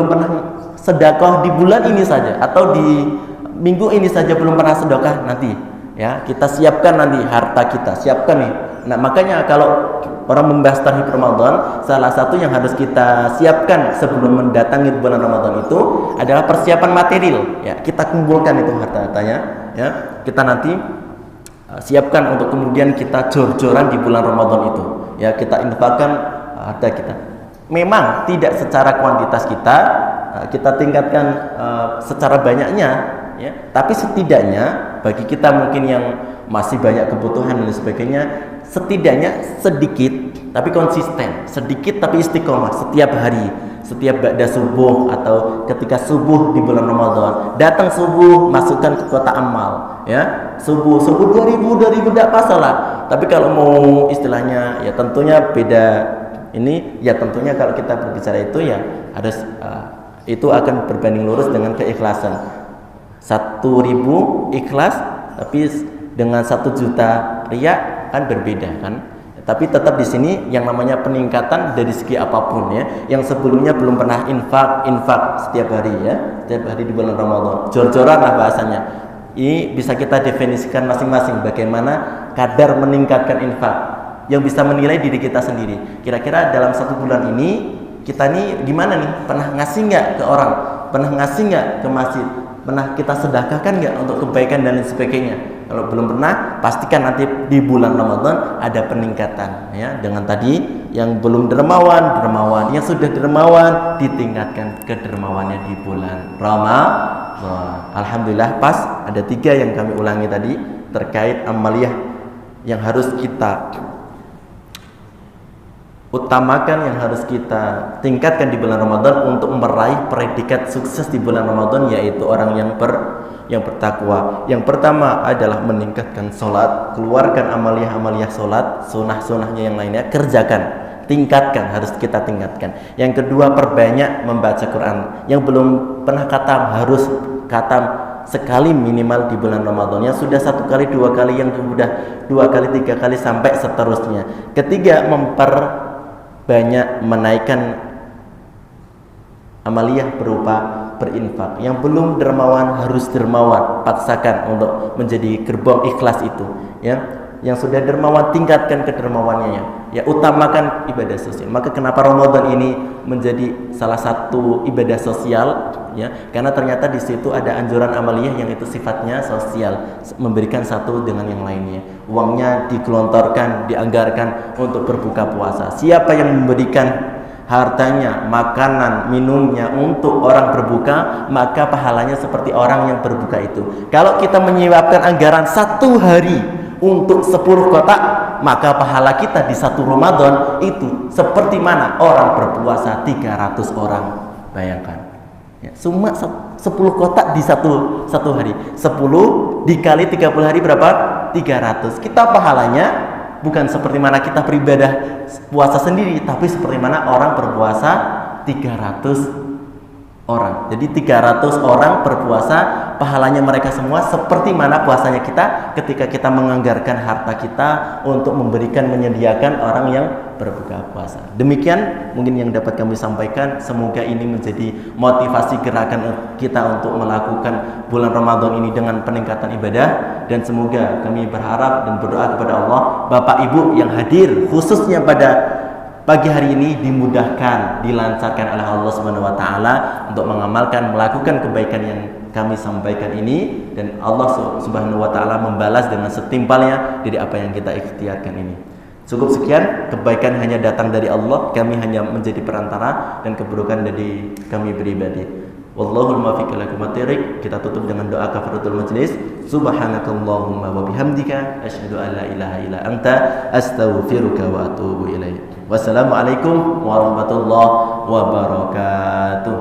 B: pernah sedekah di bulan ini saja, atau di minggu ini saja belum pernah sedekah, nanti, ya, kita siapkan nanti harta kita, siapkan nih. Nah, makanya kalau orang membahas tahib Ramadan, salah satu yang harus kita siapkan sebelum mendatangi bulan Ramadan itu adalah persiapan material, ya. Kita kumpulkan itu harta-hartanya, ya. Kita nanti siapkan untuk kemudian kita jor-joran di bulan Ramadan itu, ya. Kita infakkan harta kita. Memang tidak secara kuantitas kita tingkatkan secara banyaknya, ya. Tapi setidaknya bagi kita mungkin yang masih banyak kebutuhan dan sebagainya, setidaknya sedikit tapi konsisten, sedikit tapi istiqomah setiap hari, setiap ba'da subuh atau ketika subuh di bulan Ramadan, datang subuh masukkan ke kotak amal, ya. Subuh 2000 tidak masalah. Tapi kalau mau istilahnya ya tentunya beda ini, ya tentunya kalau kita berbicara itu ya harus itu akan berbanding lurus dengan keikhlasan. 1.000 ikhlas tapi dengan 1 juta riya kan berbeda kan. Tapi tetap di sini yang namanya peningkatan dari segi apapun ya. Yang sebelumnya belum pernah infak setiap hari ya, setiap hari di bulan Ramadan. Jor-joran lah bahasanya. Ini bisa kita definisikan masing-masing bagaimana kadar meningkatkan infak. Yang bisa menilai diri kita sendiri. Kira-kira dalam 1 bulan ini kita nih gimana nih? Pernah ngasih nggak ke orang? Pernah ngasih nggak ke masjid? Pernah kita sedekahkan nggak untuk kebaikan dan lain sebagainya? Kalau belum pernah, pastikan nanti di bulan Ramadan ada peningkatan ya. Dengan tadi yang belum dermawan, yang sudah dermawan ditingkatkan kedermawannya di bulan Ramadan. Alhamdulillah pas ada 3 yang kami ulangi tadi terkait amaliyah yang harus kita utamakan, yang harus kita tingkatkan di bulan Ramadan untuk meraih predikat sukses di bulan Ramadan, yaitu orang yang bertakwa. Yang pertama adalah meningkatkan sholat, keluarkan amaliyah sholat, sunnah-sunnahnya yang lainnya, kerjakan, tingkatkan, harus kita tingkatkan. Yang kedua, perbanyak membaca Quran. Yang belum pernah khatam harus khatam sekali minimal di bulan Ramadan. Yang sudah 1 kali, 2 kali, yang sudah 2 kali, 3 kali sampai seterusnya. Ketiga, banyak menaikkan amaliyah berupa berinfak. Yang belum dermawan harus dermawan, paksakan untuk menjadi gerbong ikhlas itu ya. Yang sudah dermawan tingkatkan kedermawannya ya, utamakan ibadah sosial. Maka kenapa Ramadan ini menjadi salah satu ibadah sosial ya, karena ternyata di situ ada anjuran amaliyah yang itu sifatnya sosial, memberikan satu dengan yang lainnya. Uangnya digelontorkan, dianggarkan untuk berbuka puasa. Siapa yang memberikan hartanya, makanan, minumnya untuk orang berbuka, maka pahalanya seperti orang yang berbuka itu. Kalau kita menyiapkan anggaran 1 hari untuk 10 kotak, maka pahala kita di 1 Ramadan itu seperti mana orang berpuasa 300 orang. Bayangkan ya, cuma 10 kotak di satu hari. 10 dikali 30 hari berapa? 300. Kita pahalanya bukan seperti mana kita beribadah puasa sendiri, tapi seperti mana orang berpuasa 300 orang. Jadi 300 orang berpuasa, pahalanya mereka semua seperti mana puasanya kita ketika kita menganggarkan harta kita untuk memberikan, menyediakan orang yang berbuka puasa. Demikian mungkin yang dapat kami sampaikan. Semoga ini menjadi motivasi gerakan kita untuk melakukan bulan Ramadan ini dengan peningkatan ibadah, dan semoga kami berharap dan berdoa kepada Allah, Bapak Ibu yang hadir khususnya pada pagi hari ini dimudahkan, dilancarkan oleh Allah Subhanahu wa taala untuk mengamalkan, melakukan kebaikan yang kami sampaikan ini, dan Allah Subhanahu wa taala membalas dengan setimpalnya dari apa yang kita ikhtiarkan ini. Cukup sekian, kebaikan hanya datang dari Allah, kami hanya menjadi perantara, dan keburukan dari kami pribadi. Wallahul muwaffiq ila aqwamit thoriq. Kita tutup dengan doa kafaratul majlis. Subhanakallahumma wa bihamdika asyhadu an la ilaha illa anta astaghfiruka wa atubu ilaik. Wassalamualaikum warahmatullahi wabarakatuh.